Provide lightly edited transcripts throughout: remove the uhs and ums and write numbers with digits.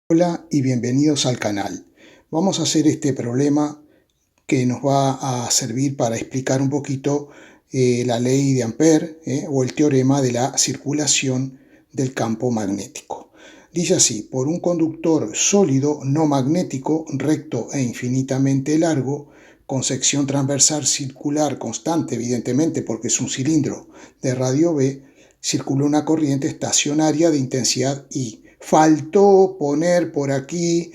Hola y bienvenidos al canal. Vamos a hacer este problema que nos va a servir para explicar un poquito la ley de Ampère o el teorema de la circulación del campo magnético. Dice así: por un conductor sólido no magnético, recto e infinitamente largo, con sección transversal circular constante, evidentemente porque es un cilindro de radio B, circula una corriente estacionaria de intensidad I. Faltó poner por aquí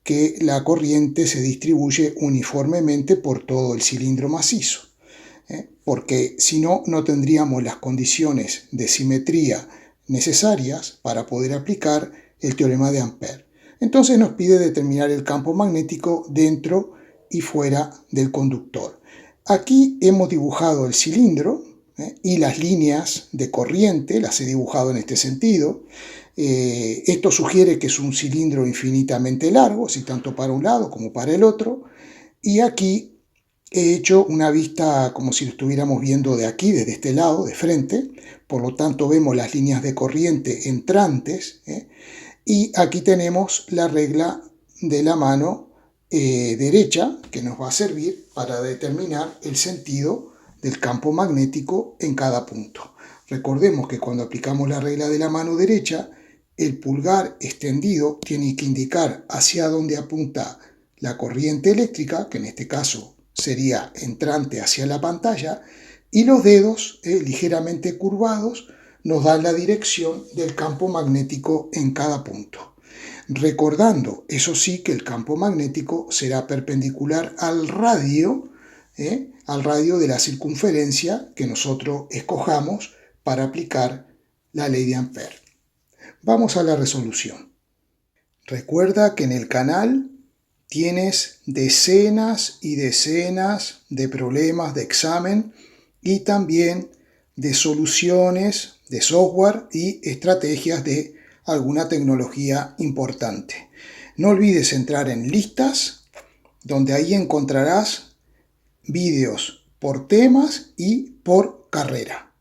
que la corriente se distribuye uniformemente por todo el cilindro macizo, porque si no, no tendríamos las condiciones de simetría necesarias para poder aplicar el teorema de Ampère. Entonces nos pide determinar el campo magnético dentro y fuera del conductor. Aquí hemos dibujado el cilindro y las líneas de corriente las he dibujado en este sentido. Esto sugiere que es un cilindro infinitamente largo, así tanto para un lado como para el otro. Y aquí he hecho una vista como si lo estuviéramos viendo de aquí, desde este lado, de frente. Por lo tanto, vemos las líneas de corriente entrantes. Y aquí tenemos la regla de la mano derecha, que nos va a servir para determinar el sentido del campo magnético en cada punto. Recordemos que cuando aplicamos la regla de la mano derecha, el pulgar extendido tiene que indicar hacia dónde apunta la corriente eléctrica, que en este caso sería entrante hacia la pantalla, y los dedos ligeramente curvados nos dan la dirección del campo magnético en cada punto. Recordando, eso sí, que el campo magnético será perpendicular al radio de la circunferencia que nosotros escojamos para aplicar la ley de Ampère. Vamos a la resolución. Recuerda que en el canal tienes decenas y decenas de problemas de examen y también de soluciones de software y estrategias de alguna tecnología importante. No olvides entrar en listas, donde ahí encontrarás vídeos por temas y por carrera.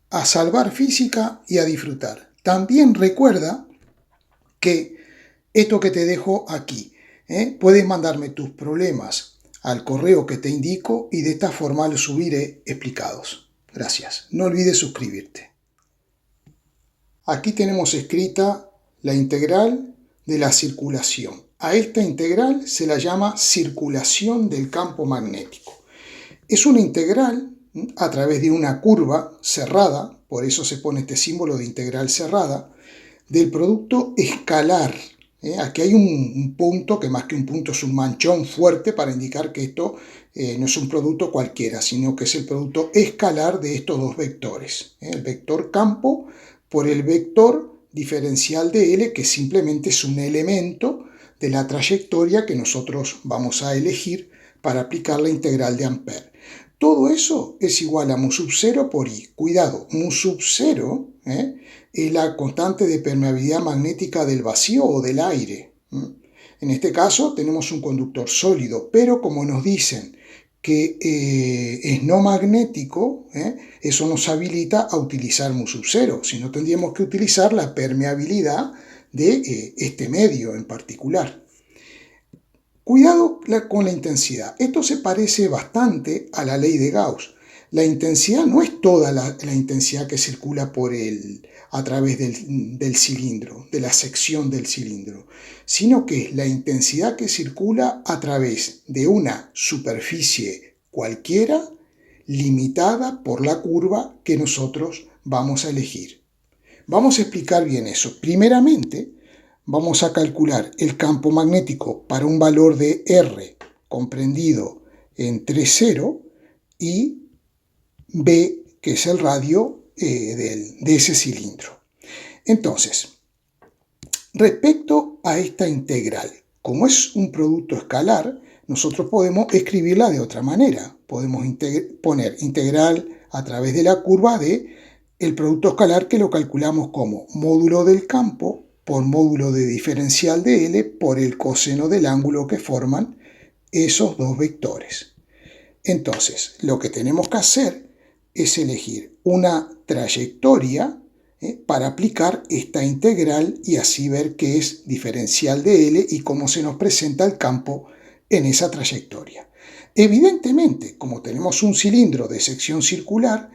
A salvar física y a disfrutar. También recuerda que esto que te dejo aquí, puedes mandarme tus problemas al correo que te indico y de esta forma los subiré explicados. Gracias. No olvides suscribirte. Aquí tenemos escrita la integral de la circulación. A esta integral se la llama circulación del campo magnético. Es una integral a través de una curva cerrada, por eso se pone este símbolo de integral cerrada, del producto escalar. Aquí hay un punto, que más que un punto es un manchón fuerte para indicar que esto no es un producto cualquiera, sino que es el producto escalar de estos dos vectores. El vector campo por el vector diferencial de L, que simplemente es un elemento de la trayectoria que nosotros vamos a elegir para aplicar la integral de Ampère. Todo eso es igual a mu sub 0 por I. Cuidado, mu sub 0 es la constante de permeabilidad magnética del vacío o del aire. En este caso tenemos un conductor sólido, pero como nos dicen que es no magnético, eso nos habilita a utilizar mu sub 0, si no tendríamos que utilizar la permeabilidad de este medio en particular. Cuidado con la intensidad. Esto se parece bastante a la ley de Gauss. La intensidad no es toda la intensidad que circula a través del cilindro, de la sección del cilindro, sino que es la intensidad que circula a través de una superficie cualquiera limitada por la curva que nosotros vamos a elegir. Vamos a explicar bien eso. Primeramente, vamos a calcular el campo magnético para un valor de R comprendido entre 0 y B, que es el radio de ese cilindro. Entonces, respecto a esta integral, como es un producto escalar, nosotros podemos escribirla de otra manera. Podemos poner integral a través de la curva de el producto escalar, que lo calculamos como módulo del campo por módulo de diferencial de L por el coseno del ángulo que forman esos dos vectores. Entonces, lo que tenemos que hacer es elegir una trayectoria para aplicar esta integral y así ver qué es diferencial de L y cómo se nos presenta el campo en esa trayectoria. Evidentemente, como tenemos un cilindro de sección circular,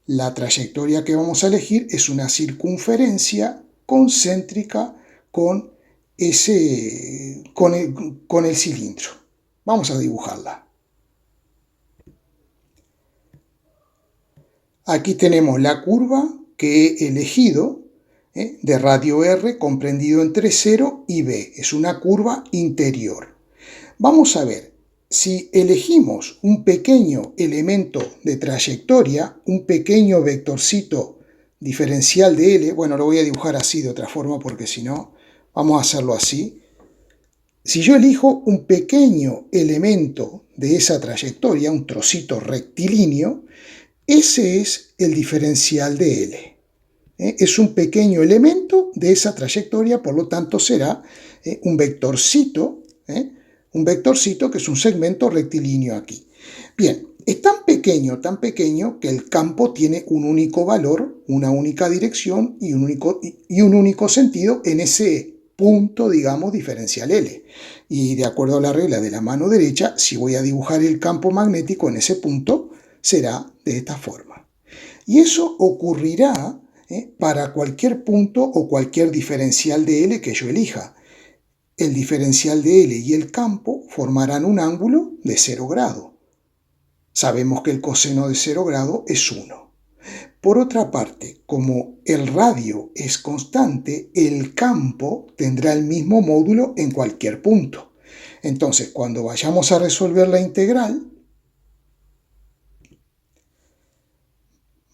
la trayectoria que vamos a elegir es una circunferencia concéntrica con el cilindro. Vamos a dibujarla. Aquí tenemos la curva que he elegido de radio R comprendido entre 0 y B. Es una curva interior. Vamos a ver, si elegimos un pequeño elemento de trayectoria, un pequeño vectorcito diferencial de L, bueno, lo voy a dibujar así de otra forma porque si no, vamos a hacerlo así. Si yo elijo un pequeño elemento de esa trayectoria, un trocito rectilíneo, ese es el diferencial de L. Es un pequeño elemento de esa trayectoria, por lo tanto será un vectorcito que es un segmento rectilíneo aquí. Bien, es tan pequeño que el campo tiene un único valor, una única dirección y un único sentido en ese punto, digamos, diferencial L. Y de acuerdo a la regla de la mano derecha, si voy a dibujar el campo magnético en ese punto, será de esta forma. Y eso ocurrirá para cualquier punto o cualquier diferencial de L que yo elija. El diferencial de L y el campo formarán un ángulo de 0 grado. Sabemos que el coseno de 0 grado es 1. Por otra parte, como el radio es constante, el campo tendrá el mismo módulo en cualquier punto. Entonces, cuando vayamos a resolver la integral,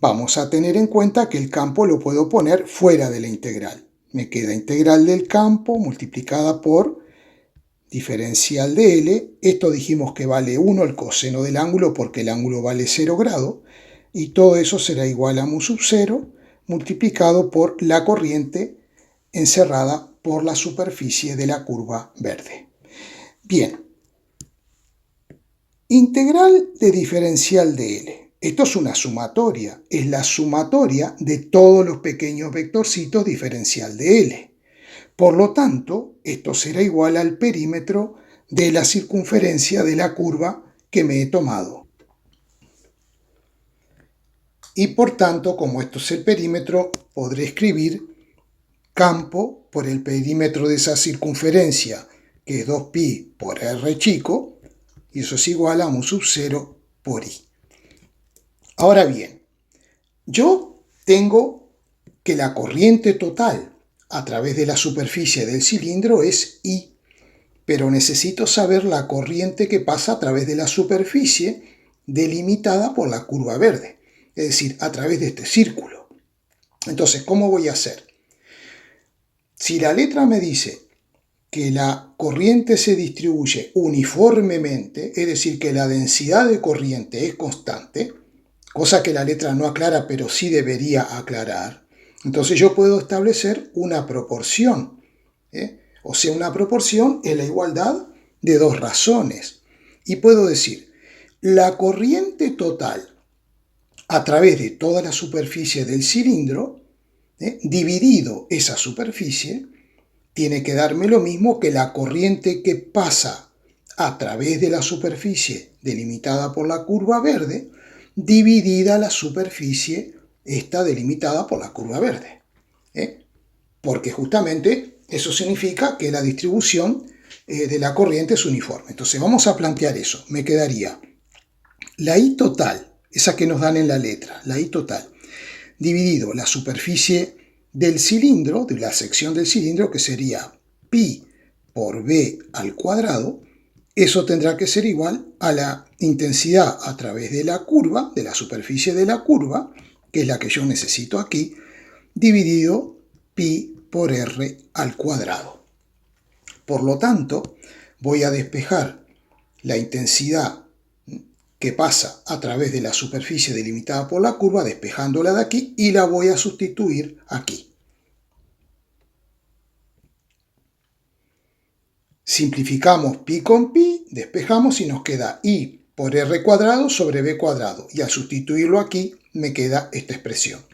vamos a tener en cuenta que el campo lo puedo poner fuera de la integral. Me queda integral del campo multiplicada por diferencial de L. Esto dijimos que vale 1 el coseno del ángulo porque el ángulo vale 0 grado. Y todo eso será igual a mu sub 0 multiplicado por la corriente encerrada por la superficie de la curva verde. Bien. Integral de diferencial de L. Esto es una sumatoria. Es la sumatoria de todos los pequeños vectorcitos diferencial de L. Por lo tanto, esto será igual al perímetro de la circunferencia de la curva que me he tomado. Y por tanto, como esto es el perímetro, podré escribir campo por el perímetro de esa circunferencia, que es 2pi por r chico, y eso es igual a mu sub 0 por i. Ahora bien, yo tengo que la corriente total a través de la superficie del cilindro es I, pero necesito saber la corriente que pasa a través de la superficie delimitada por la curva verde, es decir, a través de este círculo. Entonces, ¿cómo voy a hacer? Si la letra me dice que la corriente se distribuye uniformemente, es decir, que la densidad de corriente es constante, cosa que la letra no aclara, pero sí debería aclarar, entonces yo puedo establecer una proporción. O sea, una proporción es la igualdad de dos razones. Y puedo decir, la corriente total a través de toda la superficie del cilindro, dividido esa superficie, tiene que darme lo mismo que la corriente que pasa a través de la superficie delimitada por la curva verde, dividida la superficie esta delimitada por la curva verde. Porque justamente eso significa que la distribución de la corriente es uniforme. Entonces vamos a plantear eso. Me quedaría la I total, esa que nos dan en la letra, la I total, dividido la superficie del cilindro, de la sección del cilindro, que sería pi por b al cuadrado. Eso tendrá que ser igual a la intensidad a través de la curva, de la superficie de la curva, que es la que yo necesito aquí, dividido pi por r al cuadrado. Por lo tanto, voy a despejar la intensidad que pasa a través de la superficie delimitada por la curva, despejándola de aquí, y la voy a sustituir aquí. Simplificamos pi con pi, despejamos y nos queda i por r cuadrado sobre b cuadrado. Y al sustituirlo aquí me queda esta expresión.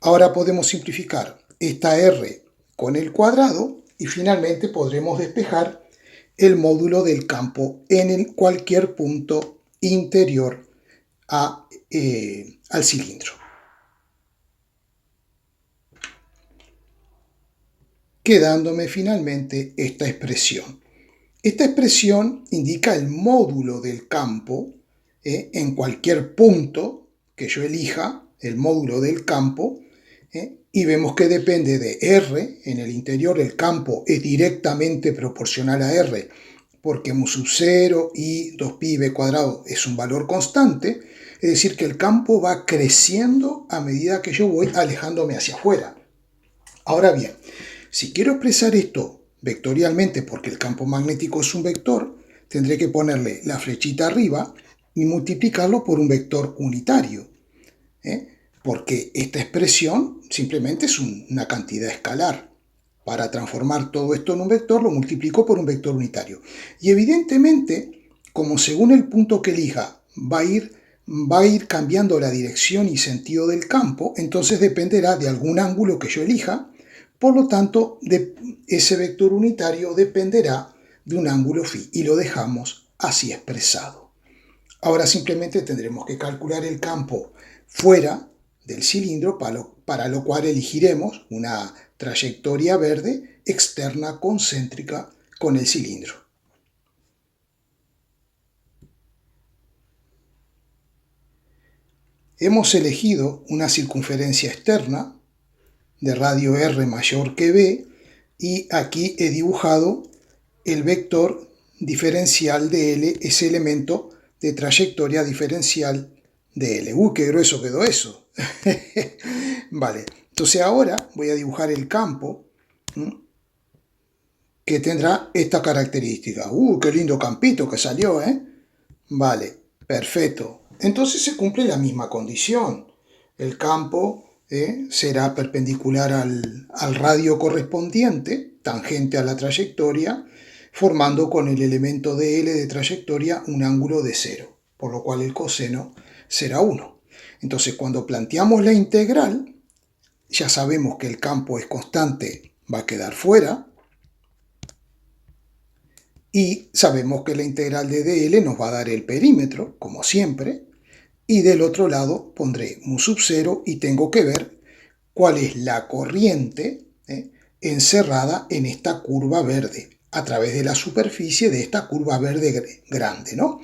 Ahora podemos simplificar esta R con el cuadrado y finalmente podremos despejar el módulo del campo en cualquier punto interior al cilindro. Quedándome finalmente esta expresión. Esta expresión indica el módulo del campo en cualquier punto que yo elija, el módulo del campo, y vemos que depende de R. En el interior el campo es directamente proporcional a R, porque mu sub 0 y 2pi cuadrado es un valor constante, es decir, que el campo va creciendo a medida que yo voy alejándome hacia afuera. Ahora bien, si quiero expresar esto vectorialmente, porque el campo magnético es un vector, tendré que ponerle la flechita arriba y multiplicarlo por un vector unitario, porque esta expresión simplemente es una cantidad escalar. Para transformar todo esto en un vector, lo multiplico por un vector unitario. Y evidentemente, como según el punto que elija va a ir cambiando la dirección y sentido del campo, entonces dependerá de algún ángulo que yo elija. Por lo tanto, ese vector unitario dependerá de un ángulo φ y lo dejamos así expresado. Ahora simplemente tendremos que calcular el campo fuera del cilindro, para lo cual elegiremos una trayectoria verde externa concéntrica con el cilindro. Hemos elegido una circunferencia externa de radio r mayor que b y aquí he dibujado el vector diferencial de L, ese elemento de trayectoria diferencial de L. ¡Uy, qué grueso quedó eso! Vale, entonces ahora voy a dibujar el campo que tendrá esta característica. ¡Qué lindo campito que salió! Vale, perfecto. Entonces se cumple la misma condición. El campo será perpendicular al radio correspondiente, tangente a la trayectoria, formando con el elemento de L de trayectoria un ángulo de 0, por lo cual el coseno será 1. Entonces, cuando planteamos la integral, ya sabemos que el campo es constante, va a quedar fuera, y sabemos que la integral de dl nos va a dar el perímetro, como siempre, y del otro lado pondré mu sub 0 y tengo que ver cuál es la corriente encerrada en esta curva verde, a través de la superficie de esta curva verde grande, ¿no?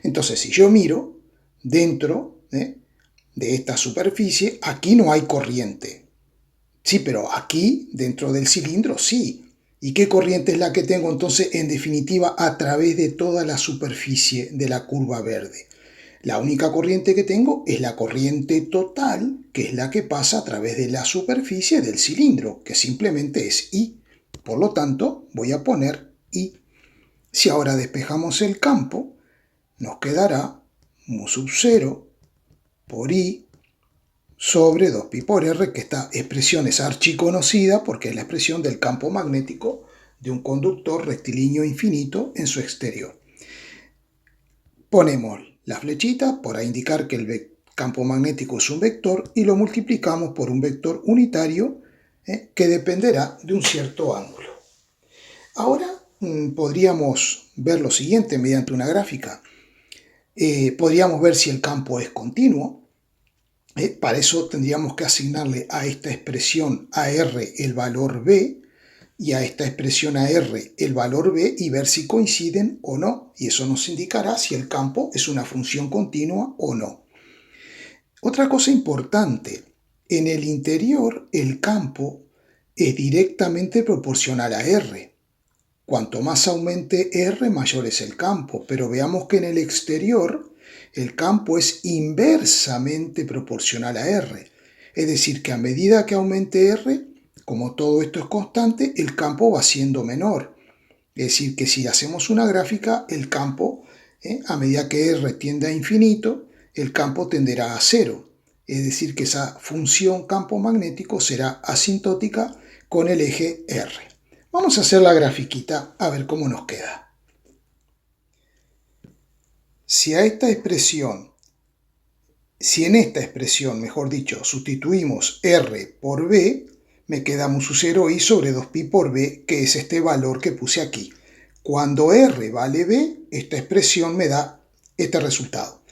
Entonces, si yo miro dentro de esta superficie, aquí no hay corriente. Sí, pero aquí, dentro del cilindro, sí. ¿Y qué corriente es la que tengo entonces, en definitiva, a través de toda la superficie de la curva verde? La única corriente que tengo es la corriente total, que es la que pasa a través de la superficie del cilindro, que simplemente es I. Por lo tanto, voy a poner I. Si ahora despejamos el campo, nos quedará mu sub 0 por I sobre 2pi por R, que esta expresión es archiconocida porque es la expresión del campo magnético de un conductor rectilíneo infinito en su exterior. Ponemos la flechita para indicar que el campo magnético es un vector y lo multiplicamos por un vector unitario que dependerá de un cierto ángulo. Ahora podríamos ver lo siguiente mediante una gráfica. Podríamos ver si el campo es continuo. Para eso tendríamos que asignarle a esta expresión AR el valor B y a esta expresión AR el valor B y ver si coinciden o no. Y eso nos indicará si el campo es una función continua o no. Otra cosa importante, en el interior el campo es directamente proporcional a R. Cuanto más aumente R, mayor es el campo, pero veamos que en el exterior el campo es inversamente proporcional a R. Es decir, que a medida que aumente R, como todo esto es constante, el campo va siendo menor. Es decir, que si hacemos una gráfica, el campo, a medida que R tiende a infinito, el campo tenderá a 0. Es decir, que esa función campo magnético será asintótica con el eje R. Vamos a hacer la grafiquita a ver cómo nos queda. Si a esta expresión Si en esta expresión, mejor dicho, sustituimos R por B, me queda mu sub 0i sobre 2pi por B, que es este valor que puse aquí. Cuando R vale B, esta expresión me da este resultado.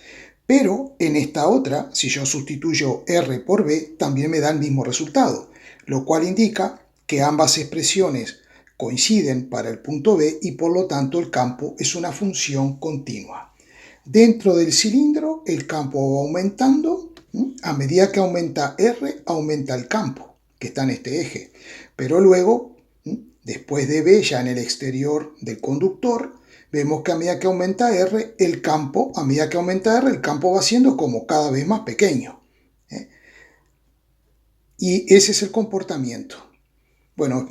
Pero en esta otra, si yo sustituyo R por B, también me da el mismo resultado, lo cual indica que ambas expresiones coinciden para el punto B y por lo tanto el campo es una función continua. Dentro del cilindro el campo va aumentando, a medida que aumenta R, aumenta el campo, que está en este eje. Pero luego, después de B, ya en el exterior del conductor, vemos que a medida que aumenta R, el campo va siendo como cada vez más pequeño. Y ese es el comportamiento. Bueno,